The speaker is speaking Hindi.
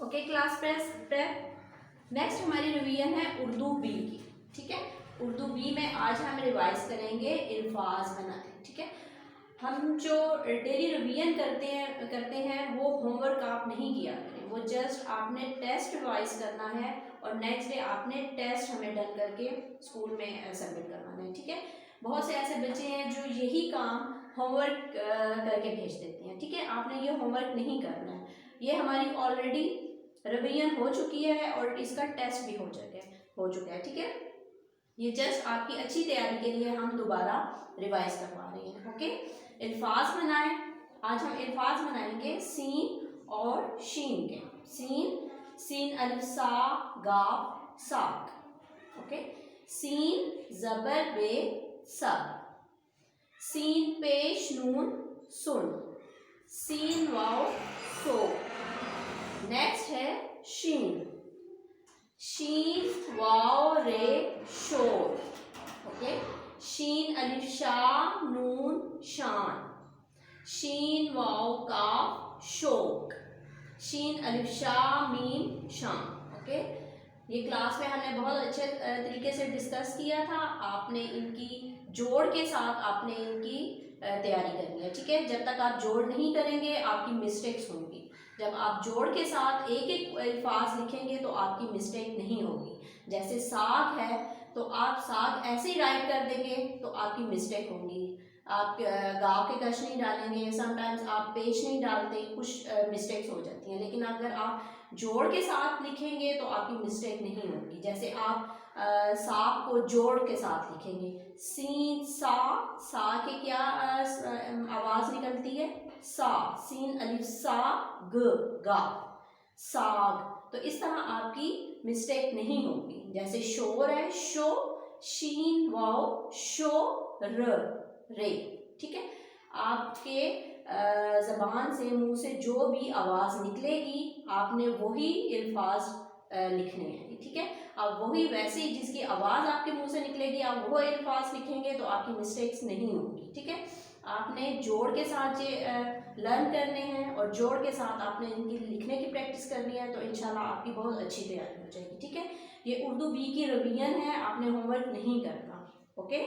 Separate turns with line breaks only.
ओके क्लास प्रेप नेक्स्ट हमारी रिवीजन है उर्दू बी की। ठीक है, उर्दू बी में आज हम रिवाइज करेंगे अल्फाज बनाने। ठीक है, हम जो डेली रिवीजन करते हैं वो होमवर्क आप नहीं किया करें, वो जस्ट आपने टेस्ट रिवाइज करना है और नेक्स्ट डे आपने टेस्ट हमें डन करके स्कूल में सबमिट करवाना है। ठीक है, बहुत से ऐसे बच्चे हैं जो यही काम होमवर्क करके भेज देते हैं। ठीक है, आपने ये होमवर्क नहीं करना है, ये हमारी ऑलरेडी रिवीजन हो चुकी है और इसका टेस्ट भी हो चुका है। ठीक है, ये जस्ट आपकी अच्छी तैयारी के लिए हम दोबारा रिवाइज करवा रहे हैं। ओके, अल्फाज बनाएं। आज हम अल्फाज बनाएंगे सीन और शीन के। सीन अलिफ सा गाफ साक। ओके, सीन जबर बे सब, सीन पेश नून सुन, सीन वाव सो। नेक्स्ट है शीन वाव रे शोर। ओके, शीन अलिफ शाह नून शान, शीन वाव काफ शोक, शीन अलिफ शाह मीम शान। ओके, ये क्लास में हमने बहुत अच्छे तरीके से डिस्कस किया था। आपने इनकी जोड़ के साथ आपने इनकी तैयारी करनी है। ठीक है, जब तक आप जोड़ नहीं करेंगे आपकी मिस्टेक्स होंगी। जब आप जोड़ के साथ एक एक अल्फाज लिखेंगे तो आपकी मिस्टेक नहीं होगी। जैसे साग है तो आप साग ऐसे ही राइट कर देंगे तो आपकी मिस्टेक होगी। आप गाँव के कश नहीं डालेंगे, समटाइम्स आप पेश नहीं डालते, कुछ मिस्टेक्स हो जाती हैं। लेकिन अगर आप जोड़ के साथ लिखेंगे तो आपकी मिस्टेक नहीं होगी। जैसे आप साग को जोड़ के साथ लिखेंगे, सीन सा के क्या आवाज़ निकलती है, सा, सीन अलिफ सा गा साग। तो इस तरह आपकी मिस्टेक नहीं होगी। जैसे शोर है शो, शीन वाव शो रे। ठीक है, आपके ज़बान से मुंह से जो भी आवाज़ निकलेगी आपने वही अल्फाज लिखने हैं। ठीक है, आप वही वैसे ही जिसकी आवाज़ आपके मुंह से निकलेगी आप वो अल्फाज लिखेंगे तो आपकी मिस्टेक्स नहीं होगी। ठीक है, आपने जोड़ के साथ ये लर्न करने हैं और जोड़ के साथ आपने इनकी लिखने की प्रैक्टिस करनी है तो इंशाल्लाह आपकी बहुत अच्छी तैयारी हो जाएगी। ठीक है, ये उर्दू बी की रिवीजन है, आपने होमवर्क नहीं करना। ओके।